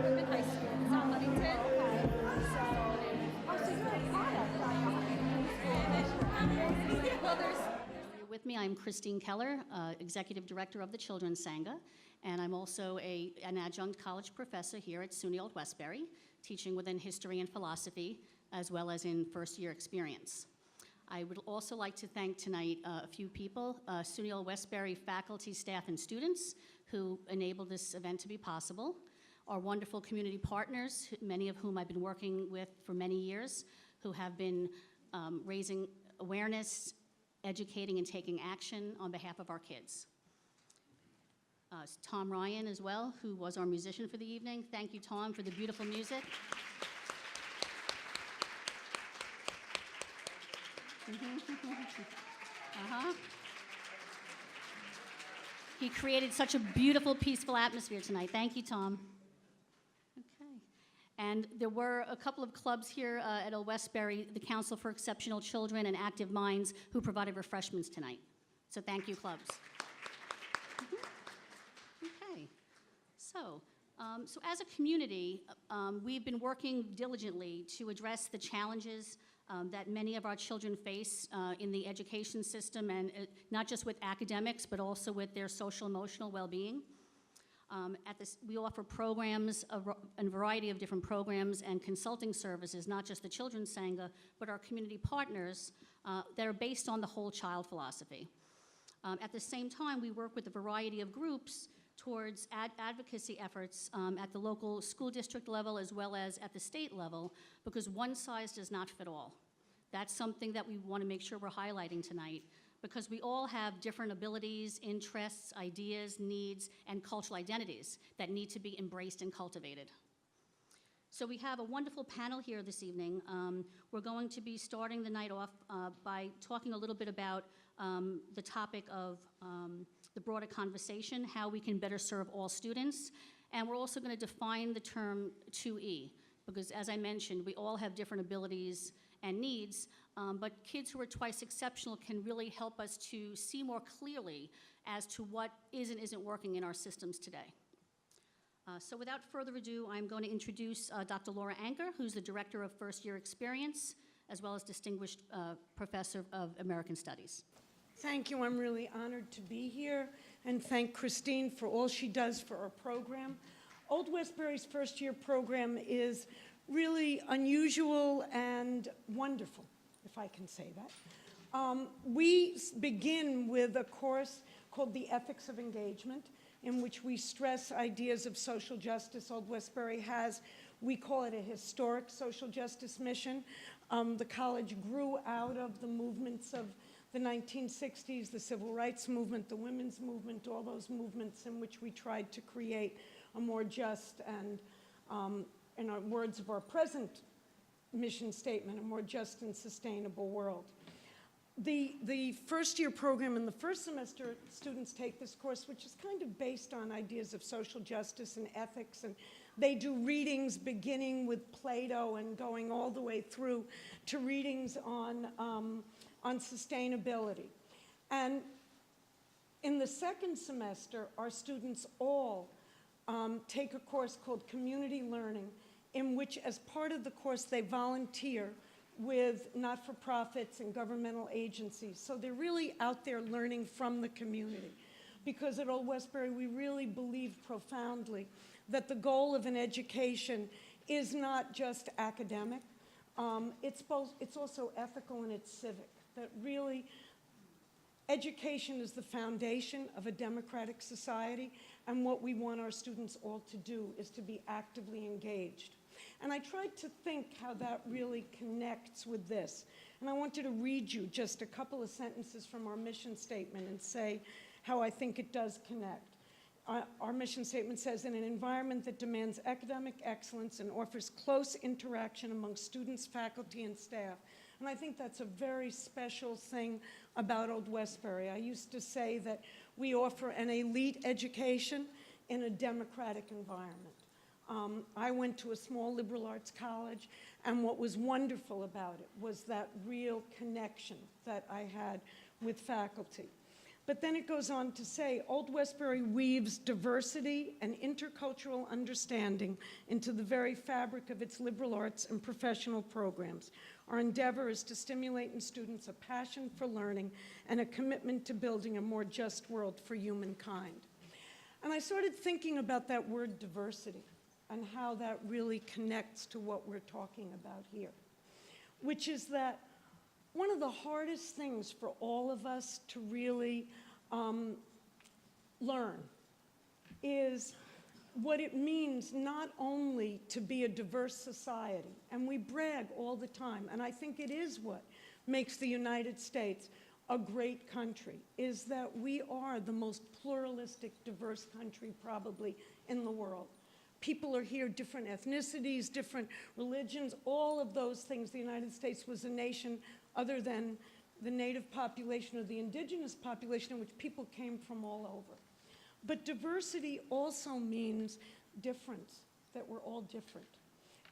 Whitman High School. It's on Huntington. Well, there's With me, I'm Christine Keller, Executive Director of the Children's Sangha, and I'm also an adjunct college professor here at SUNY Old Westbury, teaching within history and philosophy, as well as in first-year experience. I would also like to thank tonight a few people, SUNY Old Westbury faculty, staff, and students who enabled this event to be possible, our wonderful community partners, many of whom I've been working with for many years, who have been raising awareness, educating, and taking action on behalf of our kids. Tom Ryan as well, who was our musician for the evening. Thank you, Tom, for the beautiful music. He created such a beautiful, peaceful atmosphere tonight. Thank you, Tom. Okay. And there were a couple of clubs here at Old Westbury, the Council for Exceptional Children and Active Minds, who provided refreshments tonight. So thank you, clubs. Okay. So as a community, we've been working diligently to address the challenges that many of our children face in the education system, and not just with academics, but also with their social emotional well-being. We offer programs, a variety of different programs and consulting services, not just the Children's Sangha, but our community partners that are based on the whole child philosophy. At the same time, we work with a variety of groups towards advocacy efforts at the local school district level as well as at the state level, because one size does not fit all. That's something that we want to make sure we're highlighting tonight, because we all have different abilities, interests, ideas, needs, and cultural identities that need to be embraced and cultivated. So we have a wonderful panel here this evening. We're going to be starting the night off by talking a little bit about the topic of the broader conversation, how we can better serve all students. And we're also going to define the term 2E, because as I mentioned, we all have different abilities and needs, but kids who are twice exceptional can really help us to see more clearly as to what is and isn't working in our systems today. So without further ado, I'm going to introduce Dr. Laura Anker, who's the Director of First Year Experience, as well as Distinguished Professor of American Studies. Thank you. I'm really honored to be here, and thank Christine for all she does for our program. Old Westbury's first year program is really unusual and wonderful, if I can say that. We begin with a course called The Ethics of Engagement, in which we stress ideas of social justice. Old Westbury has, we call it a historic social justice mission. The college grew out of the movements of the 1960s, the civil rights movement, the women's movement, all those movements in which we tried to create a more just and, in our words of our present mission statement, a more just and sustainable world. The first year program in the first semester, students take this course, which is kind of based on ideas of social justice and ethics, and they do readings beginning with Plato and going all the way through to readings on sustainability. And in the second semester, our students all take a course called Community Learning, in which as part of the course they volunteer with not-for-profits and governmental agencies. So they're really out there learning from the community. Because at Old Westbury, we really believe profoundly that the goal of an education is not just academic, it's also ethical and it's civic. That really, education is the foundation of a democratic society, and what we want our students all to do is to be actively engaged. And I tried to think how that really connects with this. And I wanted to read you just a couple of sentences from our mission statement and say how I think it does connect. Our mission statement says, in an environment that demands academic excellence and offers close interaction among students, faculty, and staff. And I think that's a very special thing about Old Westbury. I used to say that we offer an elite education in a democratic environment. I went to a small liberal arts college, and what was wonderful about it was that real connection that I had with faculty. But then it goes on to say, Old Westbury weaves diversity and intercultural understanding into the very fabric of its liberal arts and professional programs. Our endeavor is to stimulate in students a passion for learning and a commitment to building a more just world for humankind. And I started thinking about that word diversity and how that really connects to what we're talking about here, which is that one of the hardest things for all of us to really learn is what it means not only to be a diverse society, and we brag all the time, and I think it is what makes the United States a great country, is that we are the most pluralistic, diverse country probably in the world. People are here, different ethnicities, different religions, all of those things. The United States was a nation other than the native population or the indigenous population in which people came from all over. But diversity also means difference, that we're all different.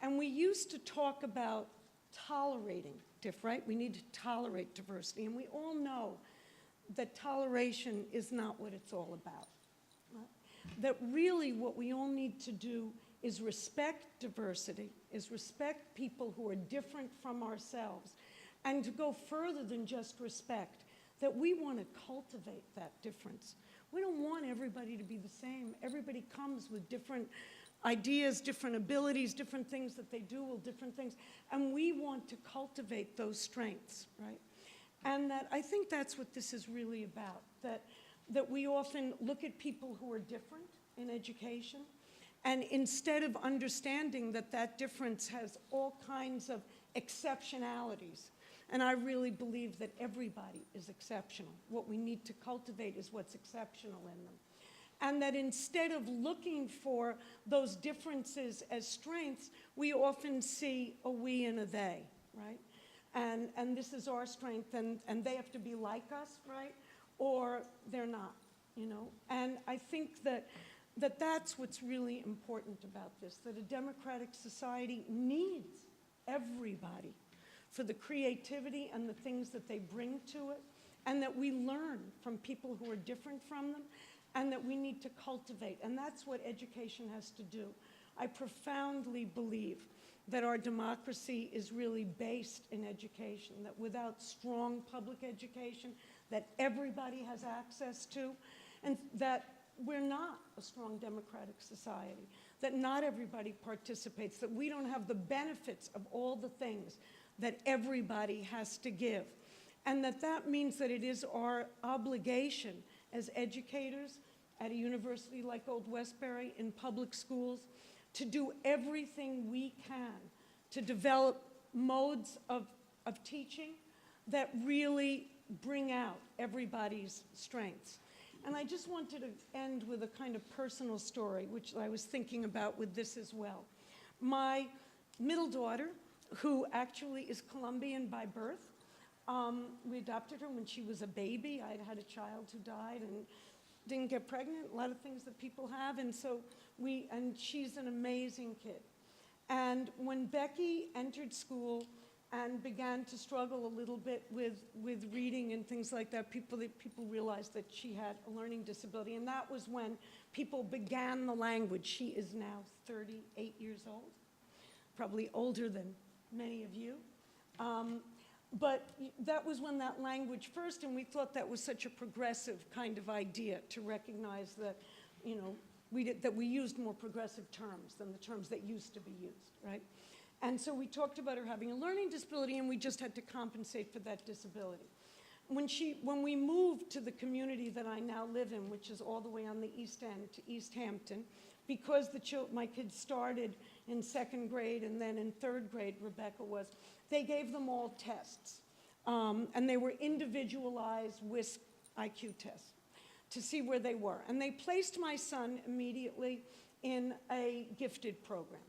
And we used to talk about tolerating right? We need to tolerate diversity. And we all know that toleration is not what it's all about. Right? That really what we all need to do is respect diversity, is respect people who are different from ourselves, and to go further than just respect, that we want to cultivate that difference. We don't want everybody to be the same. Everybody comes with different ideas, different abilities, different things that they do, well, different things. And we want to cultivate those strengths, right? And that I think that's what this is really about, that we often look at people who are different in education, and instead of understanding that that difference has all kinds of exceptionalities, and I really believe that everybody is exceptional. What we need to cultivate is what's exceptional in them. And that instead of looking for those differences as strengths, we often see a we and a they, right? And this is our strength, and they have to be like us, right? Or they're not, you know? And I think that's what's really important about this, that a democratic society needs everybody for the creativity and the things that they bring to it, and that we learn from people who are different from them, and that we need to cultivate. And that's what education has to do. I profoundly believe that our democracy is really based in education, that without strong public education that everybody has access to, and that we're not a strong democratic society, that not everybody participates, that we don't have the benefits of all the things that everybody has to give. And that means that it is our obligation as educators at a university like Old Westbury, in public schools, to do everything we can to develop modes of teaching that really bring out everybody's strengths. And I just wanted to end with a kind of personal story, which I was thinking about with this as well. My middle daughter, who actually is Colombian by birth, we adopted her when she was a baby. I had a child who died and didn't get pregnant, a lot of things that people have, and she's an amazing kid. And when Becky entered school and began to struggle a little bit with reading and things like that, people realized that she had a learning disability, and that was when people began the language. She is now 38 years old, probably older than many of you. But that was when that language first, and we thought that was such a progressive kind of idea to recognize that, you know, that we used more progressive terms than the terms that used to be used, right? And so we talked about her having a learning disability, and we just had to compensate for that disability. When we moved to the community that I now live in, which is all the way on the East End to East Hampton, because my kids started in second grade and then in third grade, Rebecca was, they gave them all tests. And they were individualized WISC IQ tests to see where they were. And they placed my son immediately in a gifted program.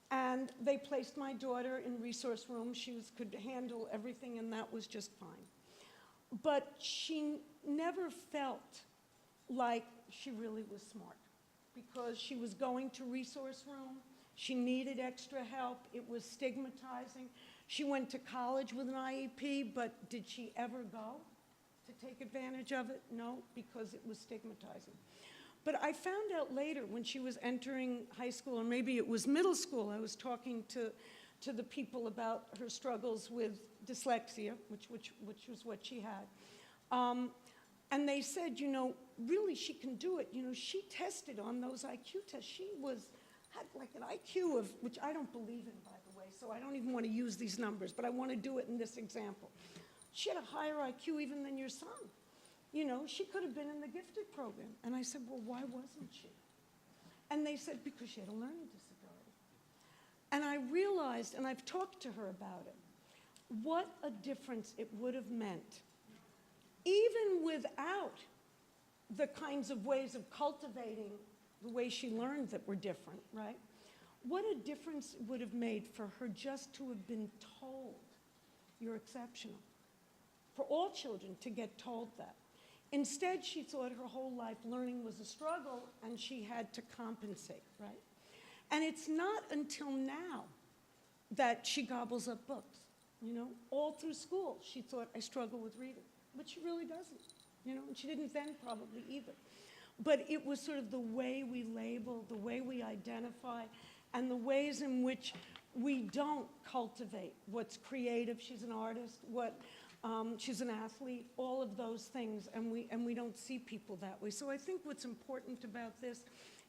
And they placed my daughter in resource room. She could handle everything, and that was just fine. But she never felt like she really was smart, because she was going to resource room. She needed extra help. It was stigmatizing. She went to college with an IEP, but did she ever go to take advantage of it? No, because it was stigmatizing. But I found out later when she was entering high school, or maybe it was middle school, I was talking to the people about her struggles with dyslexia, which was what she had. And they said, you know, really she can do it. You know, she tested on those IQ tests. She had like an IQ of, which I don't believe in, by the way, so I don't even want to use these numbers, but I want to do it in this example. She had a higher IQ even than your son. You know, she could have been in the gifted program. And I said, well, why wasn't she? And they said, because she had a learning disability. And I realized, and I've talked to her about it, what a difference it would have meant, even without the kinds of ways of cultivating the way she learned that were different, right? What a difference it would have made for her just to have been told, you're exceptional. For all children to get told that. Instead, she thought her whole life learning was a struggle and she had to compensate, right? And it's not until now that she gobbles up books, you know? All through school, she thought, I struggle with reading, but she really doesn't, you know? And she didn't then probably either. But it was sort of the way we label, the way we identify, and the ways in which we don't cultivate what's creative. She's an artist, she's an athlete, all of those things, and we don't see people that way. So I think what's important about this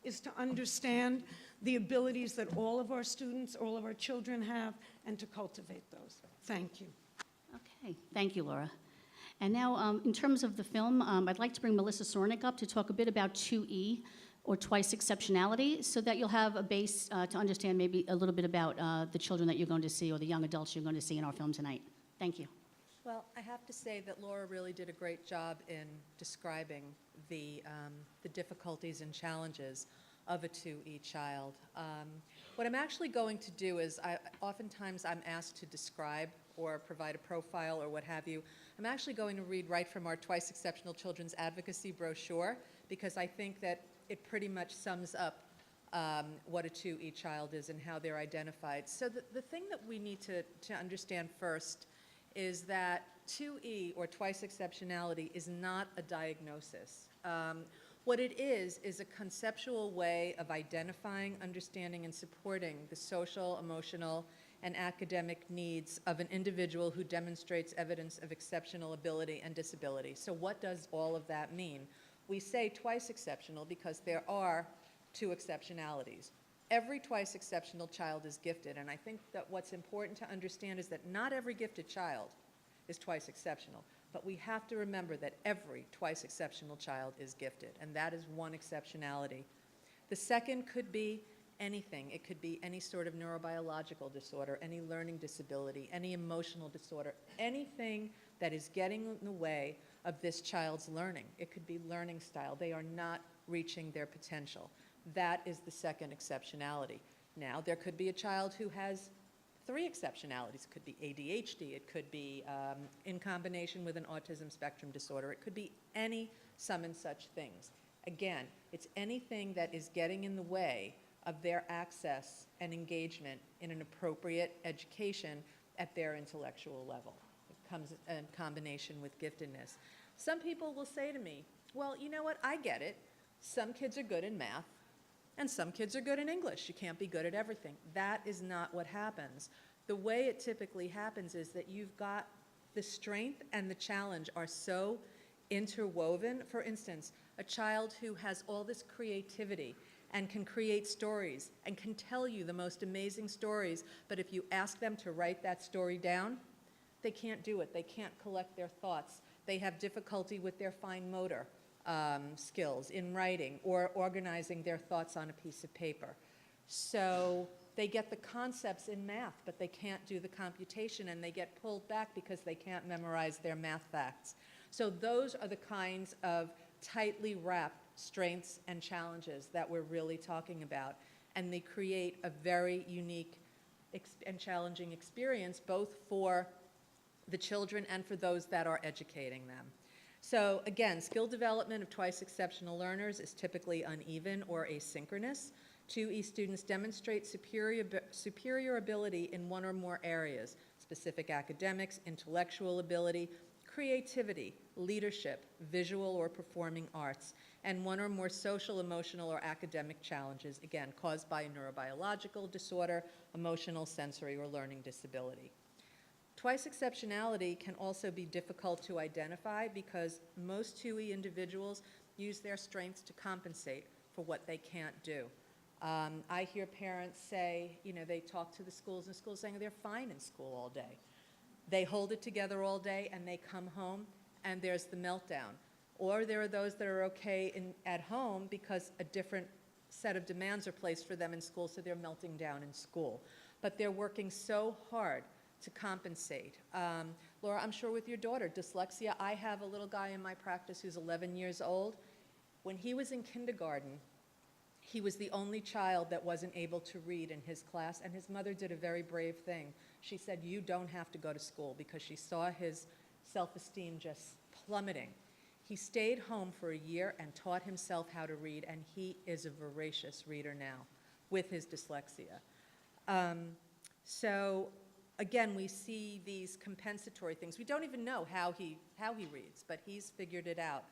is to understand the abilities that all of our students, all of our children have, and to cultivate those. Thank you. Okay, thank you, Laura. And now, in terms of the film, I'd like to bring Melissa Sornick up to talk a bit about 2E, or twice exceptionality, so that you'll have a base to understand maybe a little bit about the children that you're going to see, or the young adults you're going to see in our film tonight. Thank you. Well, I have to say that Laura really did a great job in describing the difficulties and challenges of a 2E child. What I'm actually going to do is, oftentimes I'm asked to describe or provide a profile or what have you. I'm actually going to read right from our Twice Exceptional Children's Advocacy brochure, because I think that it pretty much sums up what a 2E child is and how they're identified. So the thing that we need to understand first is that 2E, or twice exceptionality, is not a diagnosis. What it is a conceptual way of identifying, understanding, and supporting the social, emotional, and academic needs of an individual who demonstrates evidence of exceptional ability and disability. So what does all of that mean? We say twice exceptional because there are two exceptionalities. Every twice exceptional child is gifted, and I think that what's important to understand is that not every gifted child is twice exceptional, but we have to remember that every twice exceptional child is gifted, and that is one exceptionality. The second could be anything. It could be any sort of neurobiological disorder, any learning disability, any emotional disorder, anything that is getting in the way of this child's learning. It could be learning style. They are not reaching their potential. That is the second exceptionality. Now, there could be a child who has three exceptionalities. It could be ADHD. It could be in combination with an autism spectrum disorder. It could be any some and such things. Again, it's anything that is getting in the way of their access and engagement in an appropriate education at their intellectual level. It comes in combination with giftedness. Some people will say to me, well, you know what, I get it. Some kids are good in math, and some kids are good in English. You can't be good at everything. That is not what happens. The way it typically happens is that you've got the strength and the challenge are so interwoven. For instance, a child who has all this creativity and can create stories and can tell you the most amazing stories, but if you ask them to write that story down, they can't do it. They can't collect their thoughts. They have difficulty with their fine motor skills in writing or organizing their thoughts on a piece of paper. So they get the concepts in math, but they can't do the computation, and they get pulled back because they can't memorize their math facts. So those are the kinds of tightly wrapped strengths and challenges that we're really talking about, and they create a very unique and challenging experience both for the children and for those that are educating them. So again, skill development of twice exceptional learners is typically uneven or asynchronous. 2E students demonstrate superior ability in one or more areas: specific academics, intellectual ability, creativity, leadership, visual or performing arts, and one or more social, emotional, or academic challenges, again, caused by a neurobiological disorder, emotional, sensory, or learning disability. Twice exceptionality can also be difficult to identify because most 2E individuals use their strengths to compensate for what they can't do. I hear parents say, they talk to the schools, and schools saying they're fine in school all day. They hold it together all day, and they come home, and there's the meltdown. Or there are those that are okay at home because a different set of demands are placed for them in school, so they're melting down in school. But they're working so hard to compensate. Laura, I'm sure with your daughter, dyslexia, I have a little guy in my practice who's 11 years old. When he was in kindergarten, he was the only child that wasn't able to read in his class, and his mother did a very brave thing. She said, "You don't have to go to school," because she saw his self-esteem just plummeting. He stayed home for a year and taught himself how to read, and he is a voracious reader now with his dyslexia. So again, we see these compensatory things. We don't even know how he reads, but he's figured it out.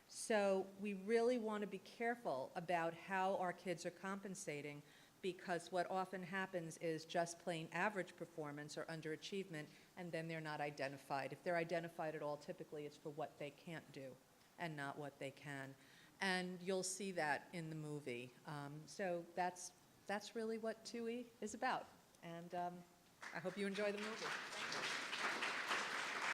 So we really want to be careful about how our kids are compensating, because what often happens is just plain average performance or underachievement, and then they're not identified. If they're identified at all, typically it's for what they can't do and not what they can. And you'll see that in the movie. So that's really what 2E is about. And I hope you enjoy the movie. Thank you.